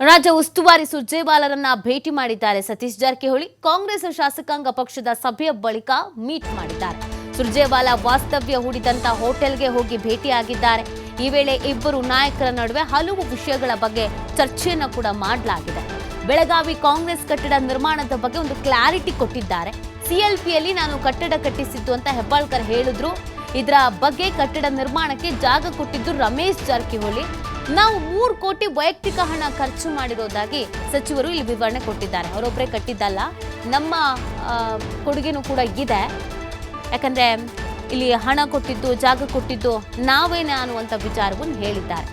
ರಾಜ್ಯ ಉಸ್ತುವಾರಿ ಸುರ್ಜೇವಾಲಾರನ್ನ ಭೇಟಿ ಮಾಡಿದ್ದಾರೆ ಸತೀಶ್ ಜಾರಕಿಹೊಳಿ. ಕಾಂಗ್ರೆಸ್ ಶಾಸಕಾಂಗ ಪಕ್ಷದ ಸಭೆಯ ಬಳಿಕ ಮೀಟ್ ಮಾಡಿದ್ದಾರೆ. ಸುರ್ಜೇವಾಲಾ ವಾಸ್ತವ್ಯ ಹೂಡಿದಂತ ಹೋಟೆಲ್ಗೆ ಹೋಗಿ ಭೇಟಿಯಾಗಿದ್ದಾರೆ. ಈ ವೇಳೆ ಇಬ್ಬರು ನಾಯಕರ ನಡುವೆ ಹಲವು ವಿಷಯಗಳ ಬಗ್ಗೆ ಚರ್ಚೆಯನ್ನು ಕೂಡ ಮಾಡಲಾಗಿದೆ. ಬೆಳಗಾವಿ ಕಾಂಗ್ರೆಸ್ ಕಟ್ಟಡ ನಿರ್ಮಾಣದ ಬಗ್ಗೆ ಒಂದು ಕ್ಲಾರಿಟಿ ಕೊಟ್ಟಿದ್ದಾರೆ. ಸಿಎಲ್ಪಿಯಲ್ಲಿ ನಾನು ಕಟ್ಟಡ ಕಟ್ಟಿಸಿದ್ದು ಅಂತ ಹೆಬ್ಬಾಳ್ಕರ್ ಹೇಳಿದ್ರು. ಇದರ ಬಗ್ಗೆ ಕಟ್ಟಡ ನಿರ್ಮಾಣಕ್ಕೆ ಜಾಗ ಕೊಟ್ಟಿದ್ದು ರಮೇಶ್ ಜಾರಕಿಹೊಳಿ. ನಾವು 3 ಕೋಟಿ ವೈಯಕ್ತಿಕ ಹಣ ಖರ್ಚು ಮಾಡಿರೋದಾಗಿ ಸಚಿವರು ಇಲ್ಲಿ ವಿವರಣೆ ಕೊಟ್ಟಿದ್ದಾರೆ. ಅವರೊಬ್ಬರೇ ಕಟ್ಟಿದ್ದಲ್ಲ, ನಮ್ಮ ಕೊಡುಗೆನೂ ಕೂಡ ಇದೆ. ಯಾಕಂದ್ರೆ ಇಲ್ಲಿ ಹಣ ಕೊಟ್ಟಿದ್ದು, ಜಾಗ ಕೊಟ್ಟಿದ್ದು ನಾವೇನೇ ಅನ್ನುವಂಥ ವಿಚಾರವನ್ನು ಹೇಳಿದ್ದಾರೆ.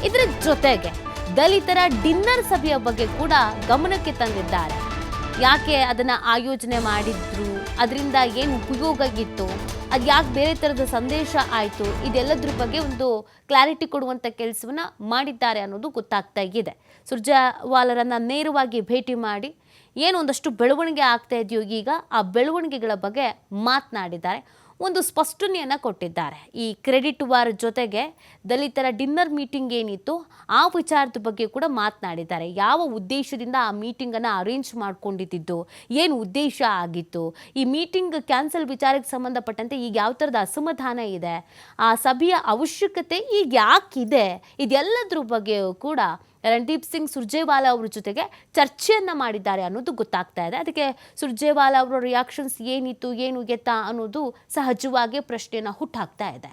ಇದರ ಜೊತೆಗೆ ದಲಿತರ ಡಿನ್ನರ್ ಸಭೆಯ ಬಗ್ಗೆ ಕೂಡ ಗಮನಕ್ಕೆ ತಂದಿದ್ದಾರೆ. ಯಾಕೆ ಅದನ್ನ ಆಯೋಜನೆ ಮಾಡಿದ್ರು, ಅದರಿಂದ ಏನು ಉಪಯೋಗ ಇತ್ತು, ಅದು ಯಾಕೆ ಬೇರೆ ಥರದ ಸಂದೇಶ ಆಯಿತು, ಇದೆಲ್ಲದ್ರ ಬಗ್ಗೆ ಒಂದು ಕ್ಲಾರಿಟಿ ಕೊಡುವಂಥ ಕೆಲಸವನ್ನ ಮಾಡಿದ್ದಾರೆ ಅನ್ನೋದು ಗೊತ್ತಾಗ್ತಾ ಇದೆ. ಸುರ್ಜೇವಾಲಾರನ್ನ ನೇರವಾಗಿ ಭೇಟಿ ಮಾಡಿ ಏನು ಒಂದಷ್ಟು ಬೆಳವಣಿಗೆ ಆಗ್ತಾ ಇದೆಯೋ ಈಗ ಆ ಬೆಳವಣಿಗೆಗಳ ಬಗ್ಗೆ ಮಾತನಾಡಿದ್ದಾರೆ. ಒಂದು ಸ್ಪಷ್ಟನೆಯನ್ನು ಕೊಟ್ಟಿದ್ದಾರೆ. ಈ ಕ್ರೆಡಿಟ್ ವಾರ್ ಜೊತೆಗೆ ದಲಿತರ ಡಿನ್ನರ್ ಮೀಟಿಂಗ್ ಏನಿತ್ತು ಆ ವಿಚಾರದ ಬಗ್ಗೆ ಕೂಡ ಮಾತನಾಡಿದ್ದಾರೆ. ಯಾವ ಉದ್ದೇಶದಿಂದ ಆ ಮೀಟಿಂಗನ್ನು ಅರೇಂಜ್ ಮಾಡ್ಕೊಂಡಿದ್ದು, ಏನು ಉದ್ದೇಶ ಆಗಿತ್ತು, ಈ ಮೀಟಿಂಗ್ ಕ್ಯಾನ್ಸಲ್ ವಿಚಾರಕ್ಕೆ ಸಂಬಂಧಪಟ್ಟಂತೆ ಈಗ ಯಾವ ಥರದ ಅಸಮಾಧಾನ ಇದೆ, ಆ ಸಭೆಯ ಅವಶ್ಯಕತೆ ಈಗ ಯಾಕಿದೆ, ಇದೆಲ್ಲದ್ರ ಬಗ್ಗೆಯೂ ಕೂಡ ರಣದೀಪ್ ಸಿಂಗ್ ಸುರ್ಜೇವಾಲಾ ಅವರ ಜೊತೆಗೆ ಚರ್ಚೆಯನ್ನು ಮಾಡಿದ್ದಾರೆ ಅನ್ನೋದು ಗೊತ್ತಾಗ್ತಾ ಇದೆ. ಅದಕ್ಕೆ ಸುರ್ಜೇವಾಲಾ ಅವರ ರಿಯಾಕ್ಷನ್ಸ್ ಏನಿತ್ತು, ಏನು ಎತ್ತ ಅನ್ನೋದು ಸಹಜವಾಗಿ ಪ್ರಶ್ನೆಯನ್ನು ಹುಟ್ಟಾಕ್ತಾ ಇದೆ.